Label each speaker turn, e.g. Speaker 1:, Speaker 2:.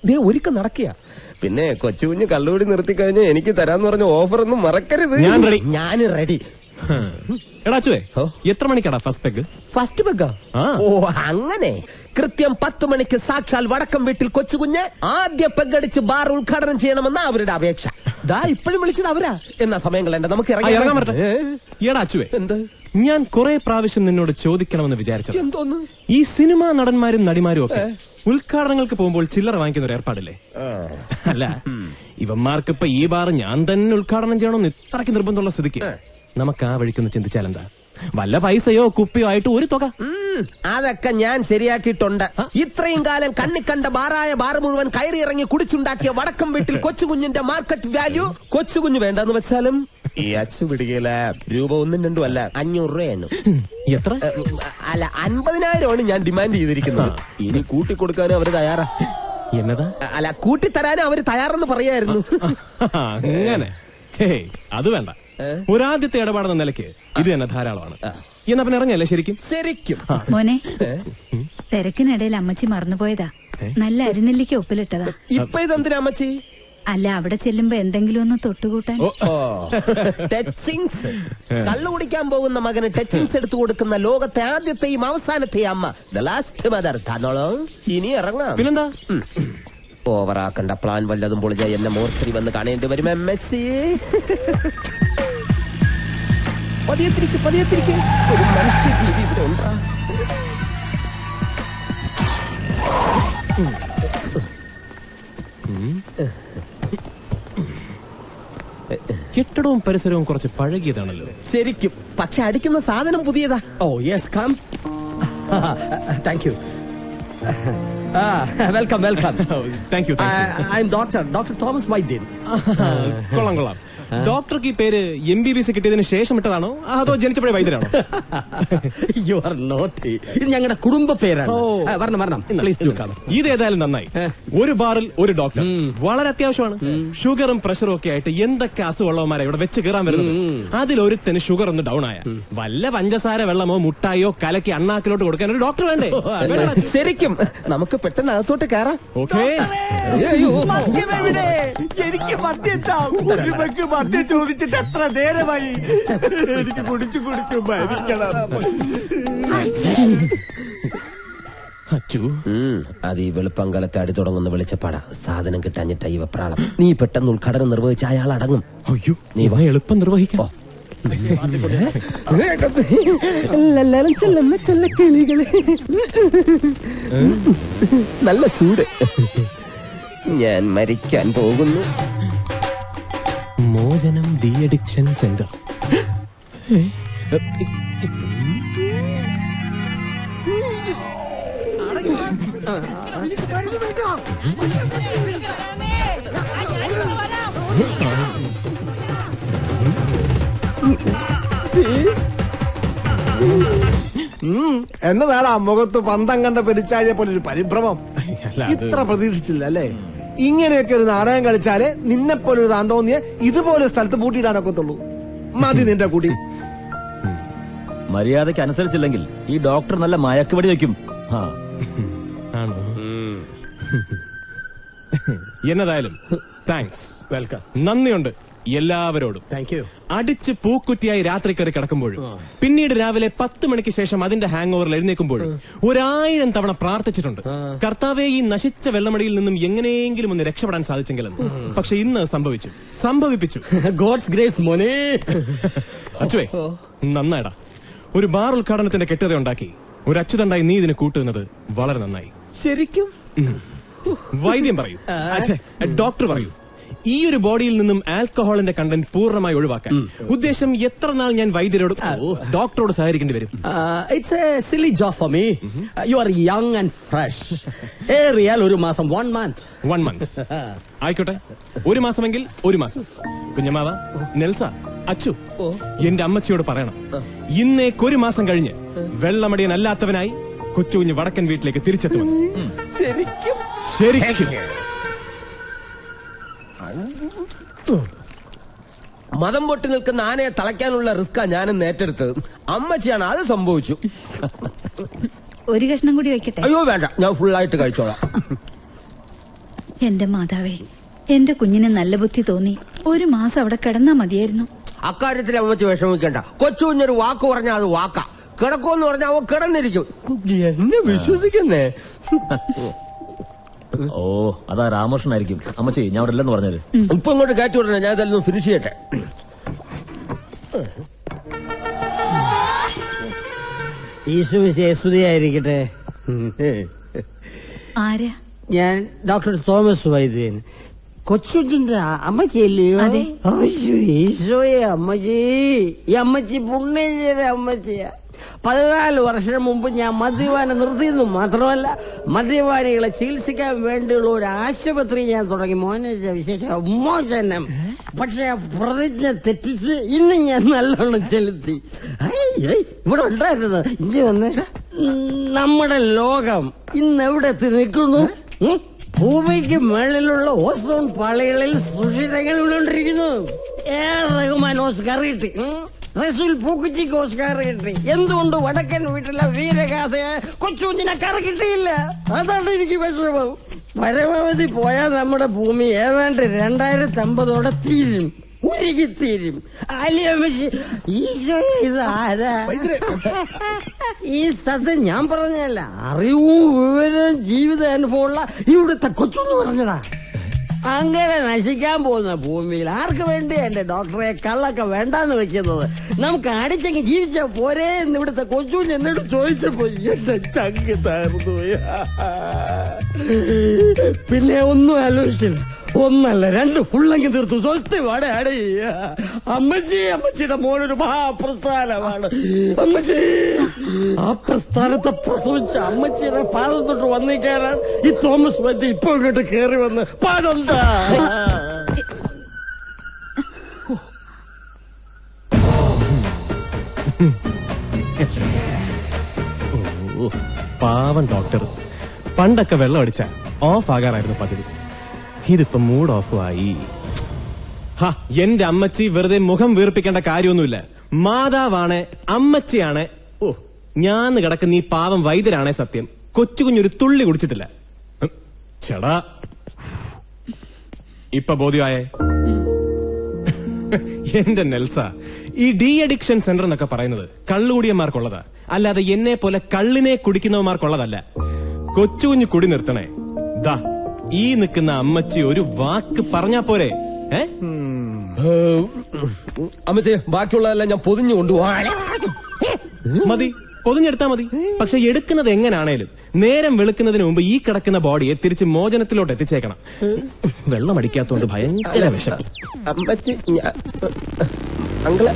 Speaker 1: ദേ ഒരുക്കം നടക്കുക. പിന്നെ കൊച്ചുകുഞ്ഞ് കള്ളുകൂടി നിർത്തി കഴിഞ്ഞാൽ എനിക്ക് തരാന്ന് പറഞ്ഞ ഓഫർ ഒന്നും മറക്കരുത്. ഞാൻ റെഡി.
Speaker 2: എടാച്ചുവേ, എത്ര മണിക്കാടാ ഫസ്റ്റ് പെഗ്?
Speaker 1: ഫസ്റ്റ് പെഗ്ഗാ? ഓ അങ്ങനെ. കൃത്യം 10 മണിക്ക് സാക്ഷാൽ വടക്കം വീട്ടിൽ കൊച്ചുകുഞ്ഞ് ആദ്യ പെഗ്ഗടിച്ച് ബാർ ഉദ്ഘാടനം ചെയ്യണമെന്ന അവരുടെ അപേക്ഷ. ദാ ഇപ്പോഴും വിളിച്ചത് അവരാ. എന്നാ സമയം കളയണ്ട, നമുക്ക്
Speaker 2: ഇറങ്ങാൻ പറ്റേ. എടാച്ചുവേ, എന്ത് ഞാൻ കുറെ പ്രാവശ്യം നിന്നോട് ചോദിക്കണമെന്ന് വിചാരിച്ചു.
Speaker 1: എന്തോന്ന്?
Speaker 2: ഈ സിനിമാ നടന്മാരും നടിമാരും ഒക്കെ ഉദ്ഘാടനങ്ങൾക്ക് പോകുമ്പോൾ ചില്ലറ വാങ്ങിക്കുന്ന ഒരു ഏർപ്പാടില്ലേ? അല്ല, ഇവന്മാർക്ക് ഇപ്പൊ ഈ ബാർ ഞാൻ തന്നെ ഉദ്ഘാടനം ചെയ്യണമെന്ന് ഇത്രയ്ക്ക് നിർബന്ധമുള്ള സ്ഥിതിക്ക് നമുക്ക് ആ വഴിക്കൊന്ന് ചിന്തിച്ചാലെന്താ? വല്ല പൈസയോ കുപ്പിയോ ആയിട്ട് ഒരു തുക.
Speaker 1: അതൊക്കെ ഞാൻ ശരിയാക്കിയിട്ടുണ്ട്. ഇത്രയും കാലം കണ്ണിക്കണ്ട ബാറായ ബാർ മുഴുവൻ കയറി ഇറങ്ങി കുടിച്ചുണ്ടാക്കിയ വടക്കം വീട്ടിൽ കൊച്ചുകുഞ്ഞിന്റെ മാർക്കറ്റ് വാല്യൂ കൊച്ചുകുഞ്ഞ് വേണ്ടെന്ന് വെച്ചാലും ഈ അച്ചു പിടിക്കല രൂപ 1 2 അല്ല 500 രൂപയാണ്.
Speaker 2: എത്ര?
Speaker 1: അല്ല 50,000 ഞാൻ ഡിമാൻഡ് ചെയ്തിരിക്കുന്നത്. ഇനി കൂട്ടിക്കൊടുക്കാനും അവര് തയ്യാറാ.
Speaker 2: എന്നതാ?
Speaker 1: അല്ല കൂട്ടിത്തരാനും അവര് തയ്യാറെന്ന് പറയായിരുന്നു.
Speaker 2: അങ്ങനെ അത് വേണ്ട. ഒരാദ്യത്തെ ഇടപാടെന്ന നിലയ്ക്ക് ഇത് തന്നെ ധാരാളമാണ്. എന്നാ പിന്നെ ഇറങ്ങല്ലേ? ശരിക്കും
Speaker 3: മോനെ, തിരക്കിനിടയിൽ അമ്മച്ചി മറന്നുപോയതാ. നല്ല അരിനെല്ലിക്ക് ഒപ്പിലിട്ടതാ.
Speaker 1: ഇപ്പൊ ഇതെന്തിനാ അമ്മച്ചി?
Speaker 3: അല്ല, അവിടെ ചെല്ലുമ്പോ എന്തെങ്കിലും ഒന്ന് തൊട്ടുകൂട്ടാൻ.
Speaker 1: ടച്ചിങ്സ്. കള്ളു കുടിക്കാൻ പോകുന്ന മകന് ടച്ചിങ്സ് എടുത്തു കൊടുക്കുന്ന ലോകത്തെ ആദ്യത്തെയും അവസാനത്തെയും അമ്മ, ദ ലാസ്റ്റ് മദർ. തന്നോളോ, ഇനി ഇറങ്ങാം.
Speaker 2: പിന്നെന്താ?
Speaker 1: ഓവറാക്കണ്ട. പ്ലാൻ വല്ലതും പൊളിഞ്ഞ എന്നെ മോർച്ചറി വന്ന് കാണേണ്ടി വരും. എംഎച്ചി പതിയത്തിരിക്കും ഒരു മനുഷ്യ ജീവി ഇവിടെ ഉണ്ടാ.
Speaker 2: കെട്ടിടവും പരിസരവും കുറച്ച് പഴകിയതാണല്ലോ.
Speaker 1: ശരിക്കും. പക്ഷെ അടിക്കുന്ന സാധനം പുതിയതാ.
Speaker 4: Oh yes, come. Thank you. Welcome.
Speaker 2: Thank you.
Speaker 4: I am doctor Thomas Vaidyan.
Speaker 2: കൊള്ളാം. ഡോക്ടർക്ക് ഈ പേര് MBBS കിട്ടിയതിന് ശേഷം ഇട്ടതാണോ അതോ ജനിച്ചപ്പോഴേ വൈദ്യരാണോ?
Speaker 4: You are naughty. ഇത് ഞങ്ങളുടെ കുടുംബ പേരാണ്. വരണം പ്ലീസ് ഡു കം.
Speaker 2: ഇതേതായാലും നന്നായി. ഒരു ബാറിൽ ഒരു ഡോക്ടർ വളരെ അത്യാവശ്യമാണ്. ഷുഗറും പ്രഷറും ഒക്കെ ആയിട്ട് എന്തൊക്കെ അസുഖമുള്ളവന്മാരെ ഇവിടെ വെച്ച് കയറാൻ വരുന്നത്. അതിലൊരുത്തന് ഷുഗർ ഒന്ന് ഡൗൺ ആയ വല്ല പഞ്ചസാര വെള്ളമോ മുട്ടായോ കലക്കി അണ്ണാക്കിലോട്ട് കൊടുക്കാൻ ഒരു ഡോക്ടർ വേണ്ടേ?
Speaker 1: ശരിക്കും നമുക്ക് പെട്ടെന്ന് അകത്തോട്ട് കയറാം.
Speaker 2: ഓക്കേ.
Speaker 4: എനിക്ക് മദ്യം ചോദിച്ചിട്ട് എത്ര നേരമായി. എനിക്ക് കുടിച്ചു മരിക്കണം.
Speaker 2: അച്ചു,
Speaker 1: അത് ഈ വെളുപ്പങ്കലത്തെ അടി തുടങ്ങുന്ന വെളിച്ചപ്പാടാ. സാധനം കിട്ടാഞ്ഞിട്ട ഈ വെപ്രാളം. നീ പെട്ടെന്ന് ഉദ്ഘാടനം നിർവഹിച്ച അയാൾ അടങ്ങും.
Speaker 2: അയ്യോ, നീ എളുപ്പം നിർവഹിക്കോ.
Speaker 1: നല്ല ചൂട്. ഞാൻ മരിക്കാൻ പോകുന്നു.
Speaker 2: മോചനം ഡി അഡിക്ഷൻ സെന്റർ.
Speaker 5: എന്നതാണ് ആ മുഖത്ത് പന്തം കണ്ട പെരിച്ചാഴിയെ പോലെ ഒരു പരിഭ്രമം? ഇത്ര പ്രതീക്ഷിച്ചില്ല അല്ലേ? ഇങ്ങനെയൊക്കെ ഒരു നാടകം കളിച്ചാലേ നിന്നെപ്പോലെ ഒരു താന്തോന്നിയ ഇതുപോലെ സ്ഥലത്ത് പൂട്ടിയിടാനൊക്കത്തുള്ളൂ. മതി നിന്റെ കൂടി.
Speaker 6: മര്യാദയ്ക്ക് അനുസരിച്ചില്ലെങ്കിൽ ഈ ഡോക്ടർ നല്ല മയക്കുവെടി വയ്ക്കും.
Speaker 2: ആണോ? എന്നതായാലും താങ്ക്സ്.
Speaker 4: വെൽക്കം.
Speaker 2: നന്ദിയുണ്ട് എല്ലാവരോടും.
Speaker 4: Thank you.
Speaker 2: അടിച്ച് പൂക്കുറ്റിയായി രാത്രി കയറി കിടക്കുമ്പോഴും പിന്നീട് രാവിലെ 10 മണിക്ക് ശേഷം അതിന്റെ ഹാങ് ഓവറിൽ എഴുന്നേൽക്കുമ്പോഴും 1000 തവണ പ്രാർത്ഥിച്ചിട്ടുണ്ട്, കർത്താവെ ഈ നശിച്ച വെള്ളമടിയിൽ നിന്നും എങ്ങനെയെങ്കിലും ഒന്ന് രക്ഷപ്പെടാൻ സാധിച്ചെങ്കിലെന്ന്. പക്ഷെ ഇന്ന് സംഭവിപ്പിച്ചു.
Speaker 4: ഗോഡ്സ് ഗ്രേസ് മോനെ.
Speaker 2: അച്ചുവേ, നന്നായിടാ. ഒരു ബാർ ഉദ്ഘാടനത്തിന്റെ കെട്ടുകഥ ഉണ്ടാക്കി ഒരു അച്ചുതണ്ടായി നീ ഇതിന് കൂട്ടുന്നത് വളരെ നന്നായി.
Speaker 1: ശരിക്കും
Speaker 2: വൈദ്യം പറയൂ, ഡോക്ടർ പറയൂ, ഈ ഒരു ബോഡിയിൽ നിന്നും ആൽക്കഹോളിന്റെ കണ്ടന്റ് പൂർണ്ണമായി ഒഴിവാക്കാൻ ഉദ്ദേശം എത്ര നാൾ ഞാൻ വൈദ്യരോട് ഡോക്ടറോട് സഹകരിക്കേണ്ടി വരും?
Speaker 4: It's a silly job for me. You are young and fresh. ഏറിയാൽ ഒരു മാസം, 1 month.
Speaker 2: ആയിക്കോട്ടെ, 1 മാസമെങ്കിൽ 1 മാസം. കുഞ്ഞമാവ, നെൽസ, അച്ചു, എന്റെ അമ്മച്ചിയോട് പറയണം, ഇന്നേക്കൊരു മാസം കഴിഞ്ഞ് വെള്ളമടിയനല്ലാത്തവനായി കൊച്ചുകുഞ്ഞ് വടക്കൻ വീട്ടിലേക്ക് തിരിച്ചെത്തുമെന്ന്. ശരിക്കും
Speaker 1: മതം പൊട്ടി നിൽക്കുന്ന ആനയെ തളയ്ക്കാനുള്ള റിസ്കാ ഞാനും ഏറ്റെടുത്തത്. അമ്മച്ചിയാണ് അത് സംഭവിച്ചു.
Speaker 3: ഒരു കഷ്ണം കൂടി വെക്കട്ടെ?
Speaker 1: അയ്യോ വേണ്ട, ഞാൻ ഫുള്ളായിട്ട് കഴിച്ചോളാം.
Speaker 3: എന്റെ മാതാവേ, എന്റെ കുഞ്ഞിന് നല്ല ബുദ്ധി തോന്നി. ഒരു മാസം അവിടെ കിടന്നാ മതിയായിരുന്നു.
Speaker 1: അക്കാര്യത്തിൽ അമ്മച്ചി വിഷമിക്കണ്ട. കൊച്ചു കുഞ്ഞൊരു വാക്ക് പറഞ്ഞാൽ അത് വാക്കാ. കിടക്കുമെന്ന് പറഞ്ഞാൽ അവൻ കിടന്നിരിക്കും. എന്നെ വിശ്വസിക്കുന്നേ.
Speaker 6: ഓ അതാ രാമകൃഷ്ണനായിരിക്കും. അമ്മച്ചി ഞാൻ അവിടെ അല്ലെന്ന് പറഞ്ഞത്.
Speaker 1: ഇപ്പൊ ഇങ്ങോട്ട് കയറ്റി വിടണേ, ഞാൻ ഇതെല്ലാം ഫിനിഷ് ചെയ്യട്ടെ.
Speaker 4: ഈശോയായിരിക്കട്ടെ.
Speaker 3: ആരാ?
Speaker 4: ഞാൻ ഡോക്ടർ തോമസ് വൈദ്യൻ. കൊച്ചുട്ടിന്റെ അമ്മച്ചിയല്ലയോ?
Speaker 3: അതെ.
Speaker 4: ഈശോയെ അമ്മച്ചി, ഈ അമ്മച്ചി പുണ്യം ചെയ്ത അമ്മച്ചിയാ. 14 വർഷം മുമ്പ് ഞാൻ മദ്യപാനം നിർത്തിയെന്നു മാത്രമല്ല, മദ്യപാനികളെ ചികിത്സിക്കാൻ വേണ്ടിയുള്ള ഒരു ആശുപത്രി ഞാൻ തുടങ്ങി. മോനെ വിശേഷ മോചനം. പക്ഷെ ആ പ്രതിജ്ഞ തെറ്റിച്ച് ഇന്ന് ഞാൻ നല്ലോണം ചെലുത്തി. ഇവിടെ ഉണ്ടായിരുന്നത് ഇനി വന്ന് നമ്മുടെ ലോകം ഇന്ന് എവിടെ എത്തി നിൽക്കുന്നു? ഭൂമിക്ക് മേളിലുള്ള ഓസോൺ പാളികളിൽ സുഷിരങ്ങൾ വീണോണ്ടിരിക്കുന്നു. റഹ്മാൻ ഓസ്കാർ കിട്ടി, റസൂൽ പൂക്കുറ്റിക്ക് ഓസ്കാർ കിട്ടി. എന്തുകൊണ്ട് വടക്കൻ വീട്ടിലെ വീരഗാഥയെ കൊച്ചുകുഞ്ഞിനെ കിട്ടിയില്ല? അതാണ് എനിക്ക് വിഷമം. പരമാവധി പോയാൽ നമ്മുടെ ഭൂമി ഏതാണ്ട് 2050 തീരും, ഉരുകിത്തീരും. ഇത് ആരാ? ഈ സത്യം ഞാൻ പറഞ്ഞല്ല, അറിവും വിവരവും ജീവിതാനുഭവമുള്ള ഇവിടുത്തെ കൊച്ചൊന്ന് പറഞ്ഞതാ. അങ്ങനെ നശിക്കാൻ പോകുന്ന ഭൂമിയിൽ ആർക്ക് വേണ്ടി എന്റെ ഡോക്ടറെ കള്ളൊക്കെ വേണ്ടാന്ന് വെക്കുന്നത്? നമുക്ക് അടിച്ചെങ്കിൽ ജീവിച്ച പോരേ എന്ന് ഇവിടുത്തെ കൊച്ചുകുഞ്ഞ് എന്നോട് ചോദിച്ചപ്പോ എന്റെ ചങ്ക് താർന്നു. പിന്നെ ഒന്നും ആലോചിച്ചില്ല. 1 അല്ല 2 ഫുള്ളെങ്കിൽ തീർത്തു. സ്വസ്ഥമാണ് അടേ. അമ്മച്ചിയുടെ മോനൊരു മഹാപ്രസ്ഥാനമാണ്. അമ്മച്ചി ആ പ്രസ്ഥാനത്തെ പ്രസവിച്ച അമ്മച്ചിയുടെ പാദം തൊട്ട് വന്നിക്കാനാണ് ഈ തോമസ് വൈദ്യ ഇപ്പൊ ഇങ്ങോട്ട് കയറി വന്ന് പാടെന്താ.
Speaker 2: പാവൻ ഡോക്ടർ. പണ്ടൊക്കെ വെള്ളം അടിച്ച ഓഫ് ആകാറായിരുന്നു പതിവ്. ഇതിപ്പോ മൂഡ് ഓഫ് ആയി. എന്റെ അമ്മച്ചി വെറുതെ മുഖം വീർപ്പിക്കേണ്ട കാര്യമൊന്നുമില്ല. മാതാവാണ്, അമ്മച്ചിയാണ്. ഓ, ഞാൻ കിടക്കുന്ന ഈ പാവം വൈദ്യരാണേ സത്യം. കൊച്ചു കുഞ്ഞൊരു തുള്ളി കുടിച്ചിട്ടില്ല. ചേടാ, ഇപ്പൊ ബോധ്യമായേ? എന്റെ നെൽസ, ഈ ഡി അഡിക്ഷൻ സെന്റർ എന്നൊക്കെ പറയുന്നത് കള്ളുകുടിയന്മാർക്കുള്ളതാ, അല്ലാതെ എന്നെ പോലെ കള്ളിനെ കുടിക്കുന്നവന്മാർക്കുള്ളതല്ല. കൊച്ചുകുഞ്ഞ് കുടി നിർത്തണേ. ദാ ഈ നിൽക്കുന്ന അമ്മച്ചി ഒരു വാക്ക് പറഞ്ഞാ പോരെ?
Speaker 1: അമ്മച്ചി, ബാക്കിയുള്ളതെല്ലാം ഞാൻ പൊതിഞ്ഞു കൊണ്ടുപോകാം.
Speaker 2: മതി, പൊതിഞ്ഞെടുത്താ മതി. പക്ഷെ എടുക്കുന്നത് എങ്ങനാണേലും നേരം വെളുക്കുന്നതിന് മുമ്പ് ഈ കിടക്കുന്ന ബോഡിയെ തിരിച്ച് മോചനത്തിലോട്ട് എത്തിച്ചേക്കണം. വെള്ളം അടിക്കാത്തോണ്ട് ഭയങ്കര വിഷം.
Speaker 1: അമ്മച്ചി, അങ്കിളെ